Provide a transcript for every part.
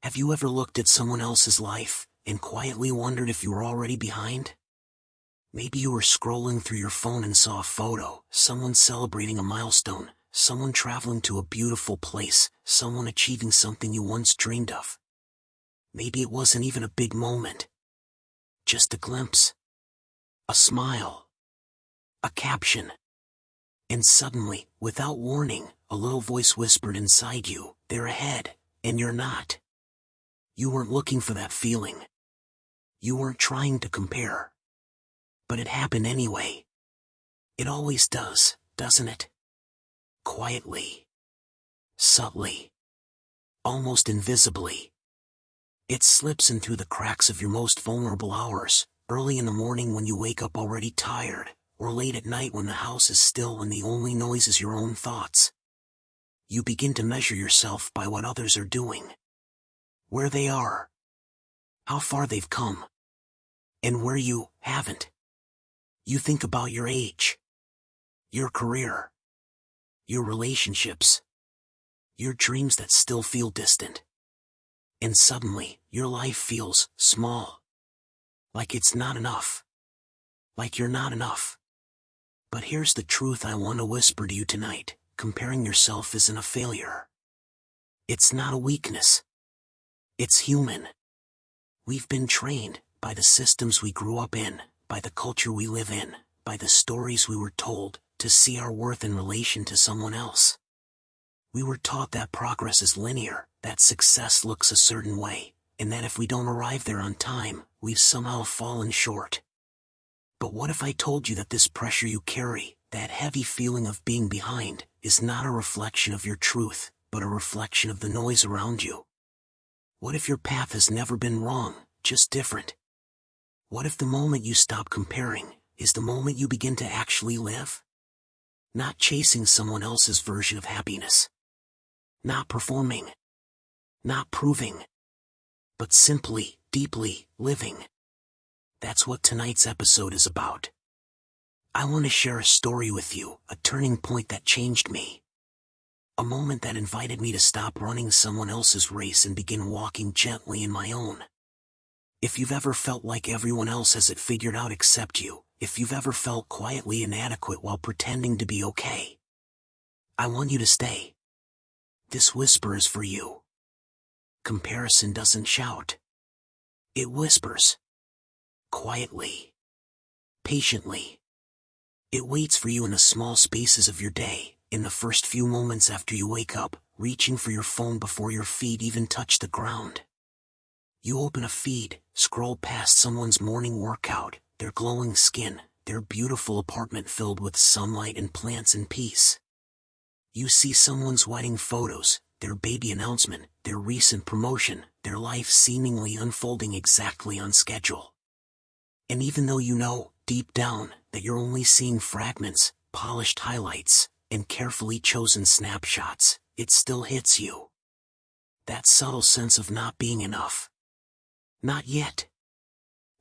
Have you ever looked at someone else's life and quietly wondered if you were already behind? Maybe you were scrolling through your phone and saw a photo, someone celebrating a milestone, someone traveling to a beautiful place, someone achieving something you once dreamed of. Maybe it wasn't even a big moment. Just a glimpse. A smile. A caption. And suddenly, without warning, a little voice whispered inside you, "They're ahead," and you're not. You weren't looking for that feeling. You weren't trying to compare. But it happened anyway. It always does, doesn't it? Quietly. Subtly. Almost invisibly. It slips in through the cracks of your most vulnerable hours, early in the morning when you wake up already tired, or late at night when the house is still and the only noise is your own thoughts. You begin to measure yourself by what others are doing. Where they are. How far they've come. And where you haven't. You think about your age. Your career. Your relationships. Your dreams that still feel distant. And suddenly, your life feels small. Like it's not enough. Like you're not enough. But here's the truth I want to whisper to you tonight. Comparing yourself isn't a failure. It's not a weakness. It's human. We've been trained, by the systems we grew up in, by the culture we live in, by the stories we were told, to see our worth in relation to someone else. We were taught that progress is linear, that success looks a certain way, and that if we don't arrive there on time, we've somehow fallen short. But what if I told you that this pressure you carry, that heavy feeling of being behind, is not a reflection of your truth, but a reflection of the noise around you? What if your path has never been wrong, just different? What if the moment you stop comparing is the moment you begin to actually live? Not chasing someone else's version of happiness. Not performing. Not proving. But simply, deeply, living. That's what tonight's episode is about. I want to share a story with you, a turning point that changed me. A moment that invited me to stop running someone else's race and begin walking gently in my own. If you've ever felt like everyone else has it figured out except you, if you've ever felt quietly inadequate while pretending to be okay, I want you to stay. This whisper is for you. Comparison doesn't shout. It whispers. Quietly. Patiently. It waits for you in the small spaces of your day, in the first few moments after you wake up, reaching for your phone before your feet even touch the ground. You open a feed, scroll past someone's morning workout, their glowing skin, their beautiful apartment filled with sunlight and plants and peace. You see someone's wedding photos, their baby announcement, their recent promotion, their life seemingly unfolding exactly on schedule. And even though you know, deep down, that you're only seeing fragments, polished highlights, and carefully chosen snapshots, it still hits you. That subtle sense of not being enough. Not yet.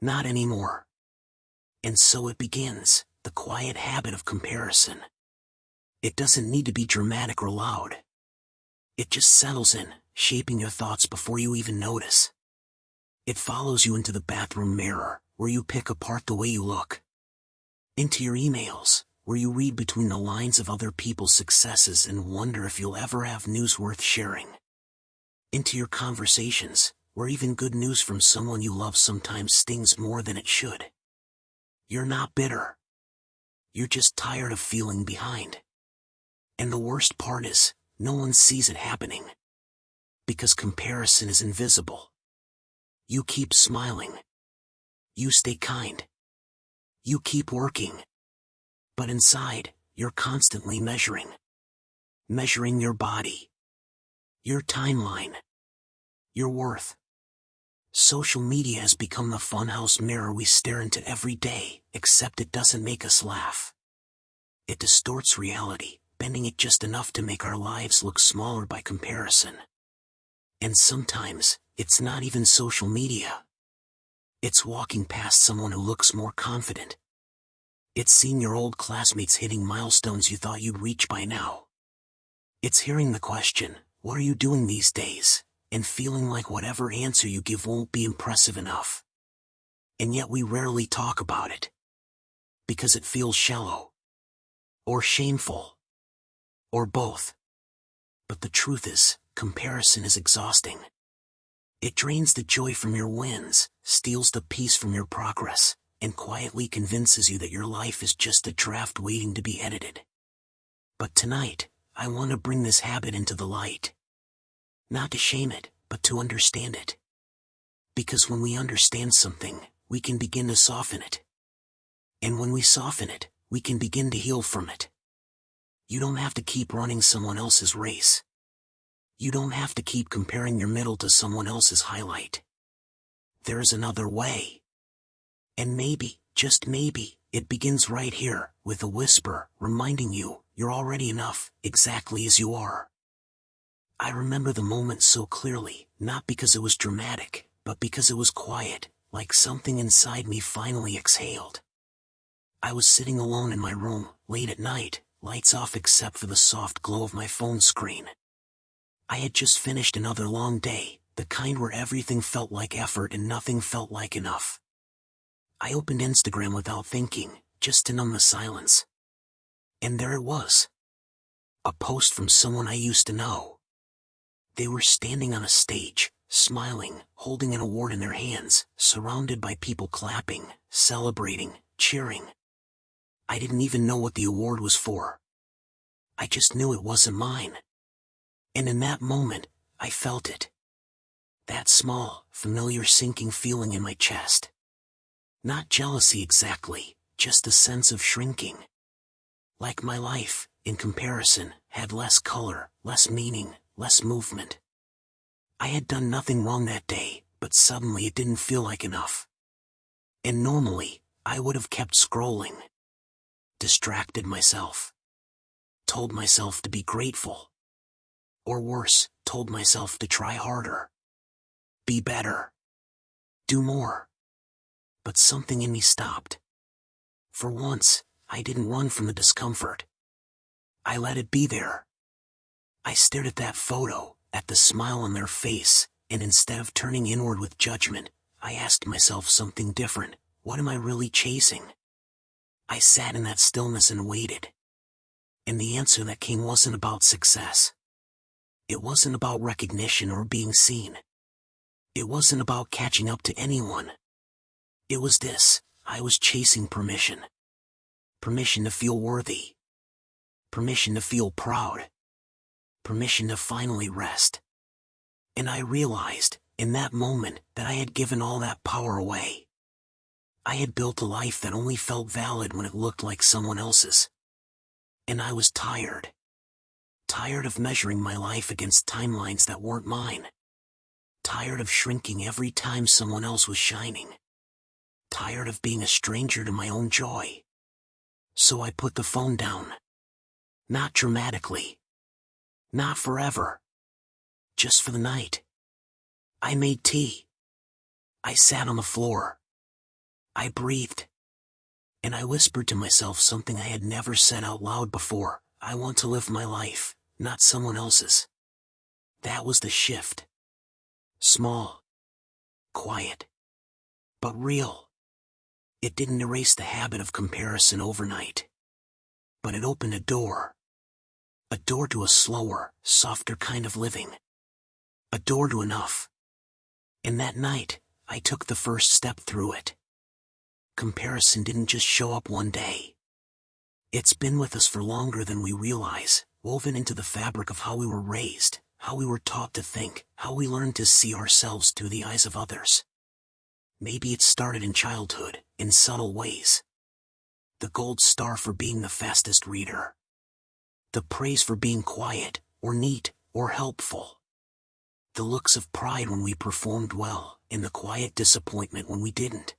Not anymore. And so it begins, the quiet habit of comparison. It doesn't need to be dramatic or loud. It just settles in, shaping your thoughts before you even notice. It follows you into the bathroom mirror, where you pick apart the way you look. Into your emails, where you read between the lines of other people's successes and wonder if you'll ever have news worth sharing. Into your conversations, where even good news from someone you love sometimes stings more than it should. You're not bitter. You're just tired of feeling behind. And the worst part is, no one sees it happening. Because comparison is invisible. You keep smiling. You stay kind. You keep working. But inside, you're constantly measuring. Measuring your body. Your timeline. Your worth. Social media has become the funhouse mirror we stare into every day, except it doesn't make us laugh. It distorts reality, bending it just enough to make our lives look smaller by comparison. And sometimes, it's not even social media. It's walking past someone who looks more confident. It's seeing your old classmates hitting milestones you thought you'd reach by now. It's hearing the question, "What are you doing these days?" and feeling like whatever answer you give won't be impressive enough. And yet we rarely talk about it. Because it feels shallow. Or shameful. Or both. But the truth is, comparison is exhausting. It drains the joy from your wins, steals the peace from your progress, and quietly convinces you that your life is just a draft waiting to be edited. But tonight, I want to bring this habit into the light. Not to shame it, but to understand it. Because when we understand something, we can begin to soften it. And when we soften it, we can begin to heal from it. You don't have to keep running someone else's race. You don't have to keep comparing your middle to someone else's highlight. There's another way. And maybe, just maybe, it begins right here, with a whisper, reminding you, you're already enough, exactly as you are. I remember the moment so clearly, not because it was dramatic, but because it was quiet, like something inside me finally exhaled. I was sitting alone in my room, late at night, lights off except for the soft glow of my phone screen. I had just finished another long day, the kind where everything felt like effort and nothing felt like enough. I opened Instagram without thinking, just to numb the silence. And there it was. A post from someone I used to know. They were standing on a stage, smiling, holding an award in their hands, surrounded by people clapping, celebrating, cheering. I didn't even know what the award was for. I just knew it wasn't mine. And in that moment, I felt it. That small, familiar sinking feeling in my chest. Not jealousy exactly, just a sense of shrinking. Like my life, in comparison, had less color, less meaning, less movement. I had done nothing wrong that day, but suddenly it didn't feel like enough. And normally, I would have kept scrolling. Distracted myself. Told myself to be grateful. Or worse, told myself to try harder. Be better. Do more. But something in me stopped. For once, I didn't run from the discomfort. I let it be there. I stared at that photo, at the smile on their face, and instead of turning inward with judgment, I asked myself something different. What am I really chasing? I sat in that stillness and waited. And the answer that came wasn't about success. It wasn't about recognition or being seen. It wasn't about catching up to anyone. It was this: I was chasing permission. Permission to feel worthy. Permission to feel proud. Permission to finally rest. And I realized, in that moment, that I had given all that power away. I had built a life that only felt valid when it looked like someone else's. And I was tired. Tired of measuring my life against timelines that weren't mine. Tired of shrinking every time someone else was shining. Tired of being a stranger to my own joy. So I put the phone down. Not dramatically. Not forever. Just for the night. I made tea. I sat on the floor. I breathed. And I whispered to myself something I had never said out loud before. I want to live my life, not someone else's. That was the shift. Small. Quiet. But real. It didn't erase the habit of comparison overnight. But it opened a door. A door to a slower, softer kind of living. A door to enough. And that night, I took the first step through it. Comparison didn't just show up one day. It's been with us for longer than we realize, woven into the fabric of how we were raised, how we were taught to think, how we learned to see ourselves through the eyes of others. Maybe it started in childhood, in subtle ways. The gold star for being the fastest reader. The praise for being quiet, or neat, or helpful. The looks of pride when we performed well, and the quiet disappointment when we didn't.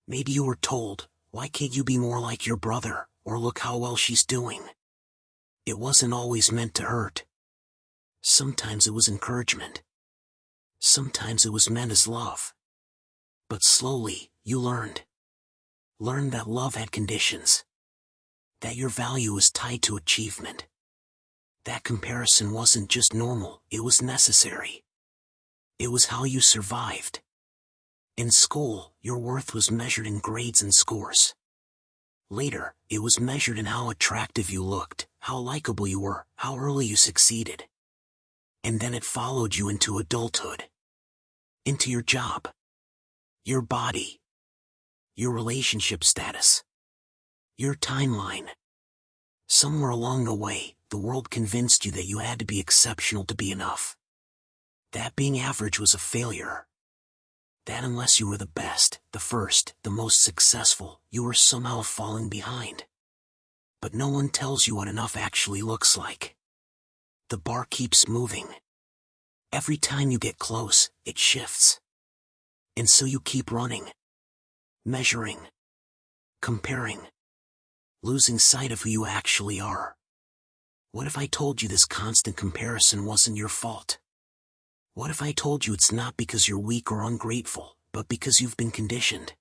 Maybe you were told, why can't you be more like your brother, or look how well she's doing. It wasn't always meant to hurt. Sometimes it was encouragement. Sometimes it was meant as love. But slowly, you learned. Learned that love had conditions. That your value was tied to achievement. That comparison wasn't just normal, it was necessary. It was how you survived. In school, your worth was measured in grades and scores. Later, it was measured in how attractive you looked, how likable you were, how early you succeeded. And then it followed you into adulthood. Into your job. Your body. Your relationship status. Your timeline. Somewhere along the way, the world convinced you that you had to be exceptional to be enough. That being average was a failure. That unless you were the best, the first, the most successful, you were somehow falling behind. But no one tells you what enough actually looks like. The bar keeps moving. Every time you get close, it shifts. And so you keep running. Measuring. Comparing. Losing sight of who you actually are. What if I told you this constant comparison wasn't your fault? What if I told you it's not because you're weak or ungrateful, but because you've been conditioned?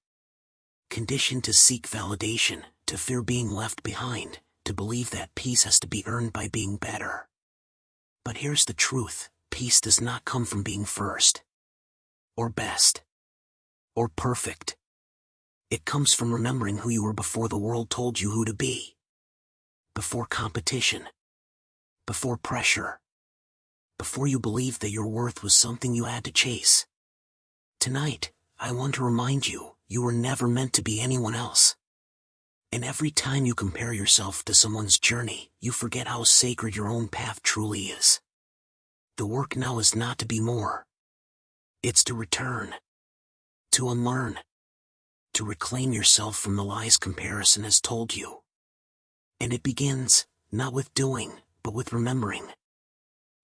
Conditioned to seek validation, to fear being left behind, to believe that peace has to be earned by being better. But here's the truth, peace does not come from being first. Or best. Or perfect. It comes from remembering who you were before the world told you who to be. Before competition. Before pressure. Before you believed that your worth was something you had to chase. Tonight, I want to remind you, you were never meant to be anyone else. And every time you compare yourself to someone's journey, you forget how sacred your own path truly is. The work now is not to be more. It's to return. To unlearn. To reclaim yourself from the lies comparison has told you. And it begins, not with doing, but with remembering.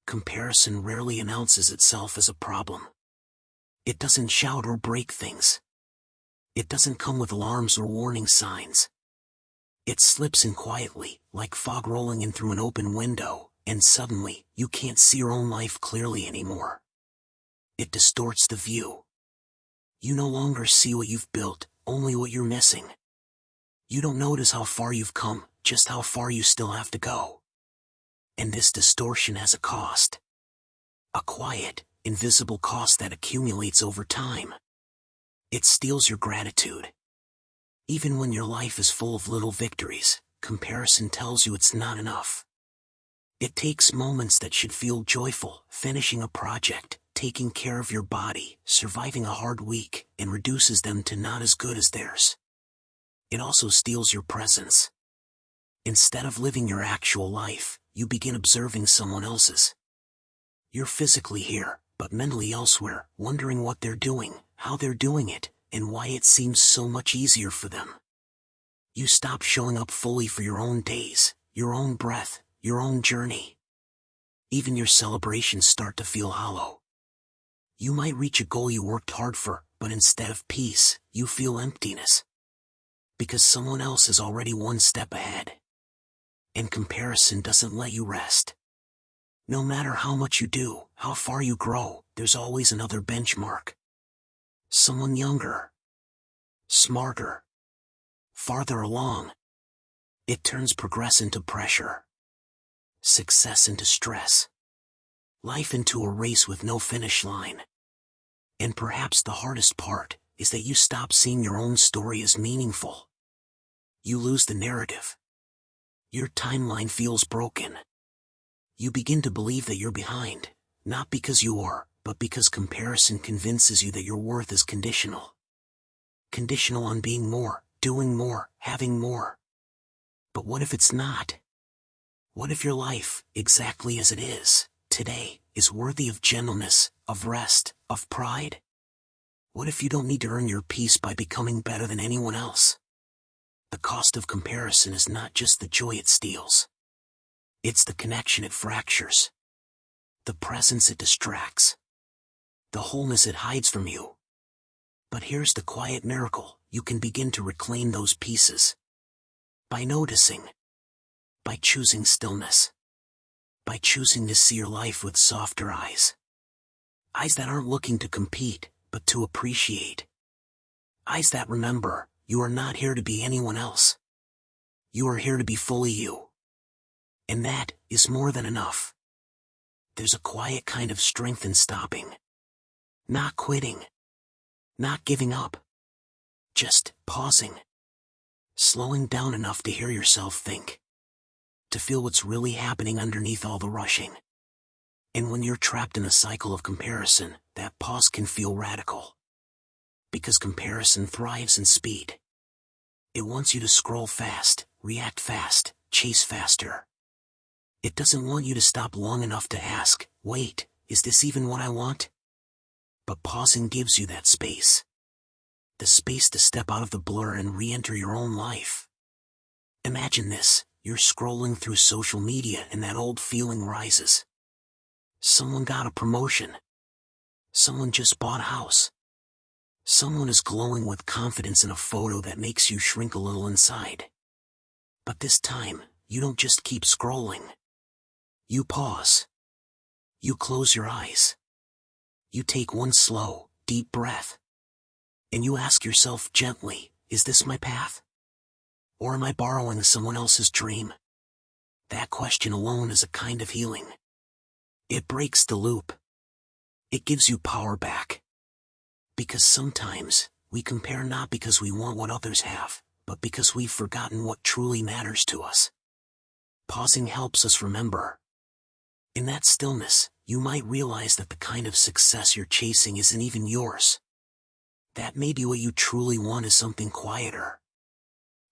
Comparison rarely announces itself as a problem. It doesn't shout or break things. It doesn't come with alarms or warning signs. It slips in quietly, like fog rolling in through an open window, and suddenly, you can't see your own life clearly anymore. It distorts the view. You no longer see what you've built, only what you're missing. You don't notice how far you've come, just how far you still have to go. And this distortion has a cost. A quiet, invisible cost that accumulates over time. It steals your gratitude. Even when your life is full of little victories, comparison tells you it's not enough. It takes moments that should feel joyful, finishing a project, taking care of your body, surviving a hard week, and reduces them to not as good as theirs. It also steals your presence. Instead of living your actual life, you begin observing someone else's. You're physically here, but mentally elsewhere, wondering what they're doing, how they're doing it, and why it seems so much easier for them. You stop showing up fully for your own days, your own breath, your own journey. Even your celebrations start to feel hollow. You might reach a goal you worked hard for, but instead of peace, you feel emptiness. Because someone else is already one step ahead. And comparison doesn't let you rest. No matter how much you do, how far you grow, there's always another benchmark. Someone younger. Smarter. Farther along. It turns progress into pressure. Success into stress. Life into a race with no finish line. And perhaps the hardest part is that you stop seeing your own story as meaningful. You lose the narrative. Your timeline feels broken. You begin to believe that you're behind, not because you are, but because comparison convinces you that your worth is conditional. Conditional on being more, doing more, having more. But what if it's not? What if your life, exactly as it is, today, is worthy of gentleness, of rest, of pride? What if you don't need to earn your peace by becoming better than anyone else? The cost of comparison is not just the joy it steals. It's the connection it fractures. The presence it distracts. The wholeness it hides from you. But here's the quiet miracle, you can begin to reclaim those pieces. By noticing. By choosing stillness. By choosing to see your life with softer eyes. Eyes that aren't looking to compete, but to appreciate. Eyes that remember, you are not here to be anyone else. You are here to be fully you. And that is more than enough. There's a quiet kind of strength in stopping. Not quitting. Not giving up. Just pausing. Slowing down enough to hear yourself think. To feel what's really happening underneath all the rushing. And when you're trapped in a cycle of comparison, that pause can feel radical. Because comparison thrives in speed. It wants you to scroll fast, react fast, chase faster. It doesn't want you to stop long enough to ask, wait, is this even what I want? But pausing gives you that space. The space to step out of the blur and re-enter your own life. Imagine this, you're scrolling through social media and that old feeling rises. Someone got a promotion. Someone just bought a house. Someone is glowing with confidence in a photo that makes you shrink a little inside. But this time, you don't just keep scrolling. You pause. You close your eyes. You take one slow, deep breath. And you ask yourself gently, is this my path? Or am I borrowing someone else's dream? That question alone is a kind of healing. It breaks the loop. It gives you power back. Because sometimes, we compare not because we want what others have, but because we've forgotten what truly matters to us. Pausing helps us remember. In that stillness, you might realize that the kind of success you're chasing isn't even yours. That maybe what you truly want is something quieter.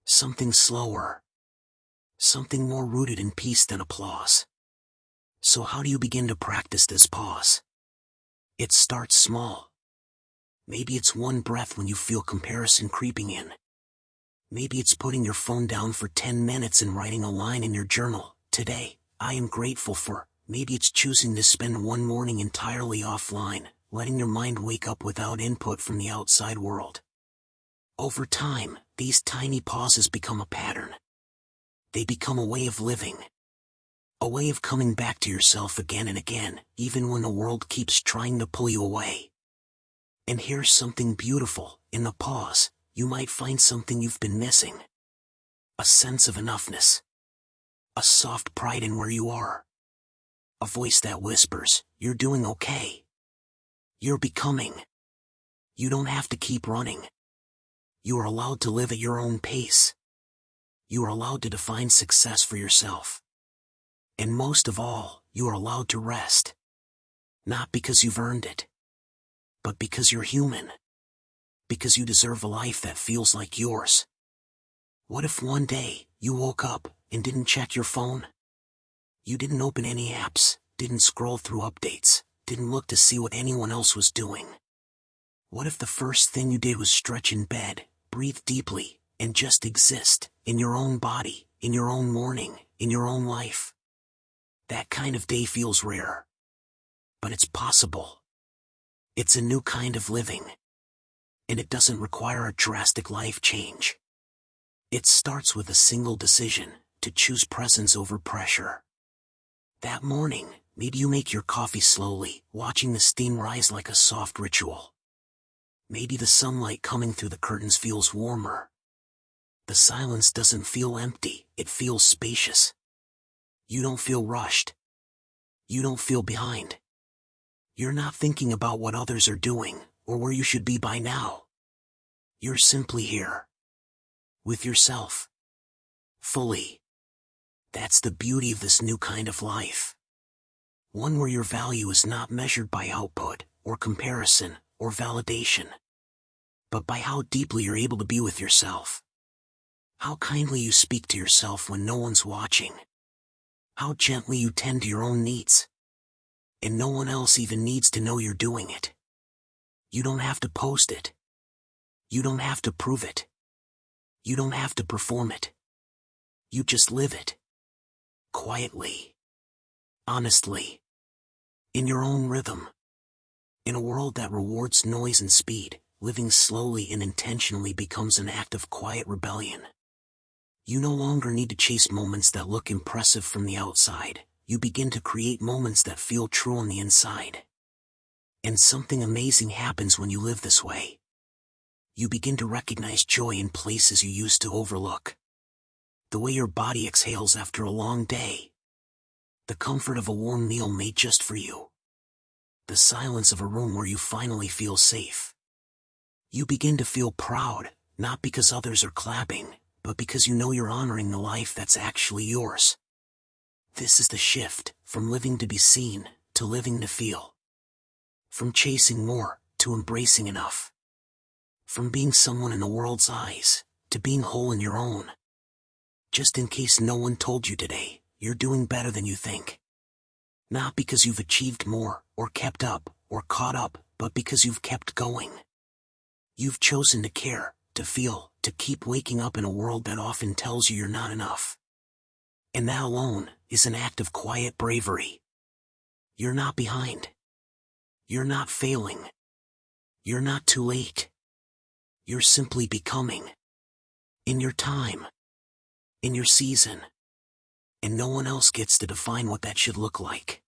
Something slower. Something more rooted in peace than applause. So how do you begin to practice this pause? It starts small. Maybe it's one breath when you feel comparison creeping in. Maybe it's putting your phone down for 10 minutes and writing a line in your journal. Today, I am grateful for. Maybe it's choosing to spend one morning entirely offline, letting your mind wake up without input from the outside world. Over time, these tiny pauses become a pattern. They become a way of living. A way of coming back to yourself again and again, even when the world keeps trying to pull you away. And here's something beautiful, in the pause, you might find something you've been missing. A sense of enoughness. A soft pride in where you are. A voice that whispers, you're doing okay. You're becoming. You don't have to keep running. You are allowed to live at your own pace. You are allowed to define success for yourself. And most of all, you are allowed to rest. Not because you've earned it, but because you're human. Because you deserve a life that feels like yours. What if one day, you woke up, and didn't check your phone? You didn't open any apps, didn't scroll through updates, didn't look to see what anyone else was doing. What if the first thing you did was stretch in bed, breathe deeply, and just exist, in your own body, in your own morning, in your own life? That kind of day feels rare. But it's possible. It's a new kind of living. And it doesn't require a drastic life change. It starts with a single decision, to choose presence over pressure. That morning, maybe you make your coffee slowly, watching the steam rise like a soft ritual. Maybe the sunlight coming through the curtains feels warmer. The silence doesn't feel empty, it feels spacious. You don't feel rushed. You don't feel behind. You're not thinking about what others are doing, or where you should be by now. You're simply here. With yourself. Fully. That's the beauty of this new kind of life. One where your value is not measured by output, or comparison, or validation. But by how deeply you're able to be with yourself. How kindly you speak to yourself when no one's watching. How gently you tend to your own needs. And no one else even needs to know you're doing it. You don't have to post it. You don't have to prove it. You don't have to perform it. You just live it. Quietly. Honestly. In your own rhythm. In a world that rewards noise and speed, living slowly and intentionally becomes an act of quiet rebellion. You no longer need to chase moments that look impressive from the outside. You begin to create moments that feel true on the inside. And something amazing happens when you live this way. You begin to recognize joy in places you used to overlook. The way your body exhales after a long day. The comfort of a warm meal made just for you. the silence of a room where you finally feel safe. You begin to feel proud, not because others are clapping, but because you know you're honoring the life that's actually yours. This is the shift, from living to be seen, to living to feel. From chasing more, to embracing enough. From being someone in the world's eyes, to being whole in your own. Just in case no one told you today, you're doing better than you think. Not because you've achieved more, or kept up, or caught up, but because you've kept going. You've chosen to care, to feel, to keep waking up in a world that often tells you you're not enough. And that alone is an act of quiet bravery. You're not behind. You're not failing. You're not too late. You're simply becoming. In your time. In your season. And no one else gets to define what that should look like.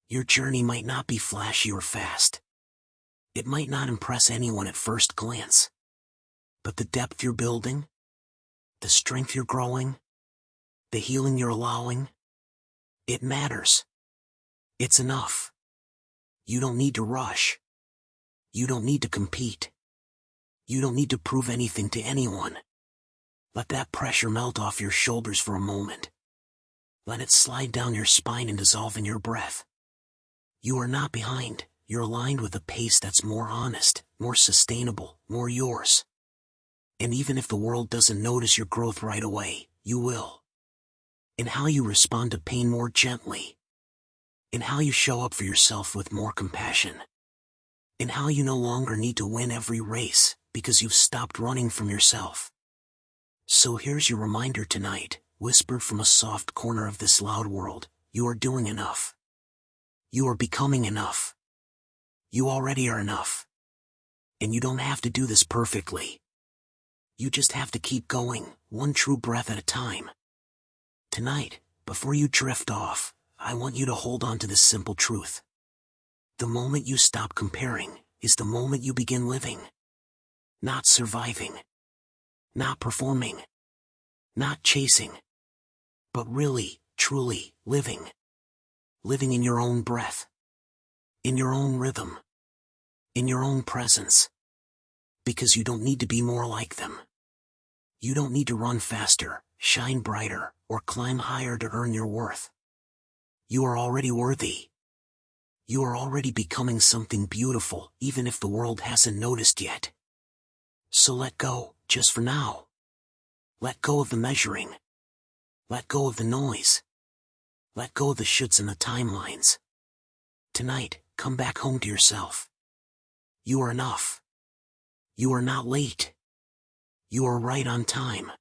Your journey might not be flashy or fast. It might not impress anyone at first glance. But the depth you're building, the strength you're growing, the healing you're allowing, it matters. It's enough. You don't need to rush. You don't need to compete. You don't need to prove anything to anyone. Let that pressure melt off your shoulders for a moment. Let it slide down your spine and dissolve in your breath. You are not behind. You're aligned with a pace that's more honest, more sustainable, more yours. And even if the world doesn't notice your growth right away, you will. In how you respond to pain more gently. In how you show up for yourself with more compassion. In how you no longer need to win every race, because you've stopped running from yourself. So here's your reminder tonight, whispered from a soft corner of this loud world: you are doing enough. You are becoming enough. You already are enough. And you don't have to do this perfectly. You just have to keep going, one true breath at a time. Tonight, before you drift off, I want you to hold on to this simple truth. The moment you stop comparing is the moment you begin living. Not surviving. Not performing. Not chasing. But really, truly, living. Living in your own breath. In your own rhythm. In your own presence. Because you don't need to be more like them. You don't need to run faster, shine brighter, or climb higher to earn your worth. You are already worthy. You are already becoming something beautiful, even if the world hasn't noticed yet. So let go, just for now. Let go of the measuring. Let go of the noise. Let go of the shoulds and the timelines. Tonight, come back home to yourself. You are enough. You are not late. You are right on time.